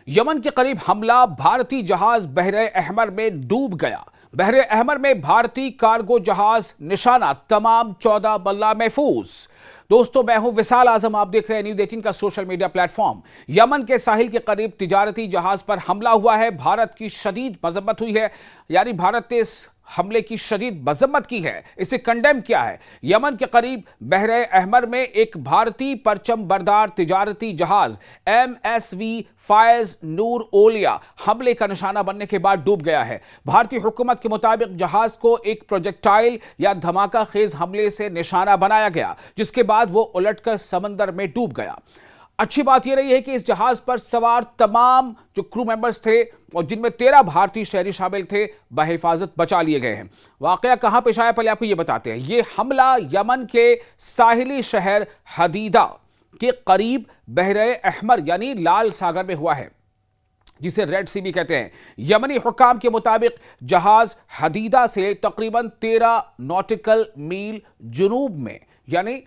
یمن کے قریب حملہ، بھارتی جہاز بحر احمر میں ڈوب گیا۔ بحر احمر میں بھارتی کارگو جہاز نشانہ، تمام 14 ملہ محفوظ۔ دوستو، میں ہوں وصال اعظم، آپ دیکھ رہے ہیں نیوز 18 کا سوشل میڈیا پلیٹ فارم۔ یمن کے ساحل کے قریب تجارتی جہاز پر حملہ ہوا ہے۔ بھارت کی شدید مذمت ہوئی ہے، یعنی بھارت نے اس حملے کی شدید مذمت کی ہے، اسے کنڈیم کیا ہے۔ یمن کے قریب بحر احمر میں ایک بھارتی پرچم بردار تجارتی جہاز MSV فائز نور اولیا حملے کا نشانہ بننے کے بعد ڈوب گیا ہے۔ بھارتی حکومت کے مطابق جہاز کو ایک پروجیکٹائل یا دھماکہ خیز حملے سے نشانہ بنایا گیا، جس کے بعد وہ الٹ کر سمندر میں ڈوب گیا۔ اچھی بات یہ رہی ہے کہ اس جہاز پر سوار تمام جو کرو ممبرز تھے اور جن میں 13 بھارتی شہری شامل تھے، بحفاظت بچا لیے گئے ہیں۔ واقعہ کہاں پیش آیا، پہلے آپ کو یہ بتاتے ہیں۔ یہ حملہ یمن کے ساحلی شہر حدیدہ کے قریب بحر احمر یعنی لال ساگر میں ہوا ہے، جسے ریڈ سی بھی کہتے ہیں۔ یمنی حکام کے مطابق جہاز حدیدہ سے تقریباً 13 ناٹیکل میل جنوب میں یعنی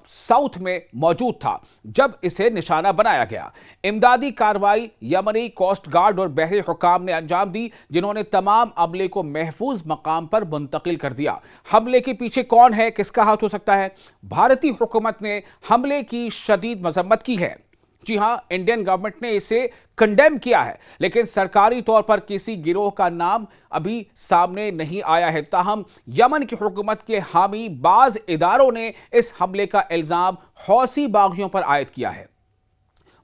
ساؤتھ میں موجود تھا جب اسے نشانہ بنایا گیا۔ امدادی کارروائی یمنی کوسٹ گارڈ اور بحری حکام نے انجام دی، جنہوں نے تمام عملے کو محفوظ مقام پر منتقل کر دیا۔ حملے کے پیچھے کون ہے، کس کا ہاتھ ہو سکتا ہے؟ بھارتی حکومت نے حملے کی شدید مذمت کی ہے۔ جی ہاں، انڈین گورنمنٹ نے اسے کنڈیم کیا ہے، لیکن سرکاری طور پر کسی گروہ کا نام ابھی سامنے نہیں آیا ہے۔ تاہم یمن کی حکومت کے حامی بعض اداروں نے اس حملے کا الزام حوثی باغیوں پر عائد کیا ہے۔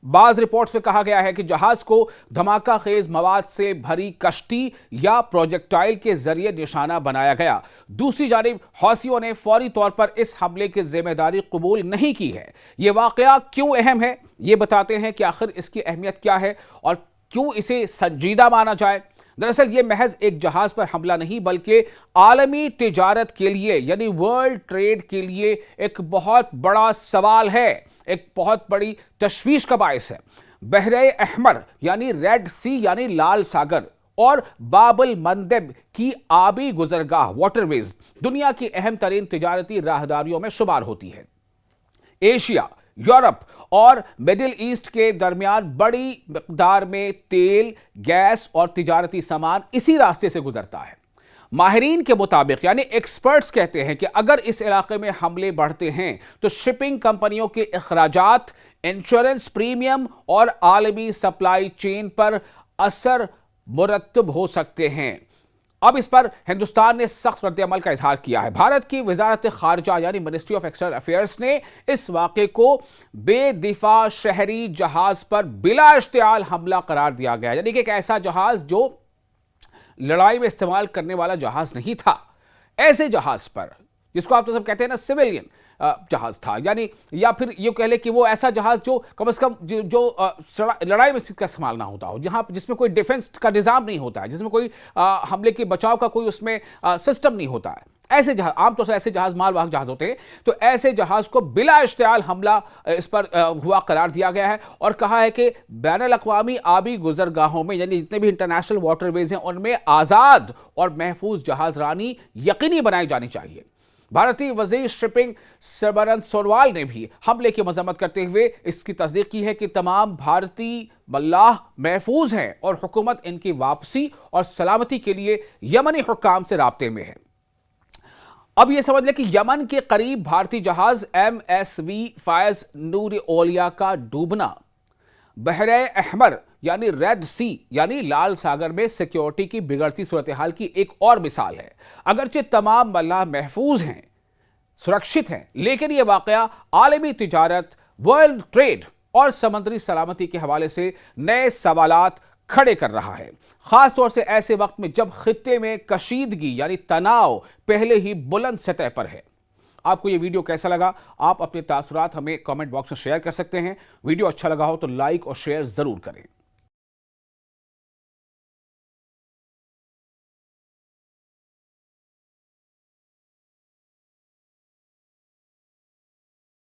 بعض رپورٹس میں کہا گیا ہے کہ جہاز کو دھماکہ خیز مواد سے بھری کشتی یا پروجیکٹائل کے ذریعے نشانہ بنایا گیا۔ دوسری جانب حوثیوں نے فوری طور پر اس حملے کی ذمہ داری قبول نہیں کی ہے۔ یہ واقعہ کیوں اہم ہے، یہ بتاتے ہیں کہ آخر اس کی اہمیت کیا ہے اور کیوں اسے سنجیدہ مانا جائے۔ دراصل یہ محض ایک جہاز پر حملہ نہیں، بلکہ عالمی تجارت کے لیے یعنی ورلڈ ٹریڈ کے لیے ایک بہت بڑا سوال ہے، ایک بہت بڑی تشویش کا باعث ہے۔ بحر احمر یعنی ریڈ سی یعنی لال ساگر اور باب المندب کی آبی گزرگاہ واٹر ویز دنیا کی اہم ترین تجارتی راہداریوں میں شمار ہوتی ہے۔ ایشیا، یورپ اور مڈل ایسٹ کے درمیان بڑی مقدار میں تیل، گیس اور تجارتی سامان اسی راستے سے گزرتا ہے۔ ماہرین کے مطابق یعنی ایکسپرٹس کہتے ہیں کہ اگر اس علاقے میں حملے بڑھتے ہیں تو شپنگ کمپنیوں کے اخراجات، انشورنس پریمیم اور عالمی سپلائی چین پر اثر مرتب ہو سکتے ہیں۔ اب اس پر ہندوستان نے سخت رد عمل کا اظہار کیا ہے۔ بھارت کی وزارت خارجہ یعنی منسٹری آف ایکسٹرنل افیئرز نے اس واقعے کو بے دفاع شہری جہاز پر بلا اشتعال حملہ قرار دیا گیا، یعنی کہ ایک ایسا جہاز جو لڑائی میں استعمال کرنے والا جہاز نہیں تھا۔ ایسے جہاز پر، جس کو آپ تو سب کہتے ہیں نا سویلین جہاز تھا، یعنی یا پھر یہ کہہ لے کہ وہ ایسا جہاز جو کم از کم جو لڑائی میں اس کا استعمال نہ ہوتا ہو، جس میں کوئی ڈیفنس کا نظام نہیں ہوتا ہے، جس میں کوئی حملے کے بچاؤ کا کوئی اس میں سسٹم نہیں ہوتا ہے۔ ایسے جہاز عام طور سے ایسے جہاز مال واہک جہاز ہوتے ہیں، تو ایسے جہاز کو بلا اشتعال حملہ اس پر ہوا قرار دیا گیا ہے اور کہا ہے کہ بین الاقوامی آبی گزرگاہوں میں یعنی جتنے بھی انٹرنیشنل واٹر ویز ہیں ان میں آزاد اور محفوظ جہاز رانی یقینی بنائی جانی چاہیے۔ بھارتی وزیر شپنگ سربانند سونووال نے بھی حملے کی مذمت کرتے ہوئے اس کی تصدیق کی ہے کہ تمام بھارتی ملاح محفوظ ہیں اور حکومت ان کی واپسی اور سلامتی کے لیے یمنی حکام سے رابطے میں ہے۔ اب یہ سمجھ لیں کہ یمن کے قریب بھارتی جہاز MSV فائز نور اولیا کا ڈوبنا بحر احمر یعنی ریڈ سی یعنی لال ساگر میں سیکیورٹی کی بگڑتی صورتحال کی ایک اور مثال ہے۔ اگرچہ تمام ملاح محفوظ ہیں، سرکشت ہیں، لیکن یہ واقعہ عالمی تجارت، ورلڈ ٹریڈ اور سمندری سلامتی کے حوالے سے نئے سوالات کھڑے کر رہا ہے، خاص طور سے ایسے وقت میں جب خطے میں کشیدگی یعنی تناؤ پہلے ہی بلند سطح پر ہے۔ آپ کو یہ ویڈیو کیسا لگا؟ آپ اپنے تاثرات ہمیں کامنٹ باکس میں شیئر کر سکتے ہیں۔ ویڈیو اچھا لگا ہو تو لائک اور شیئر ضرور کریں۔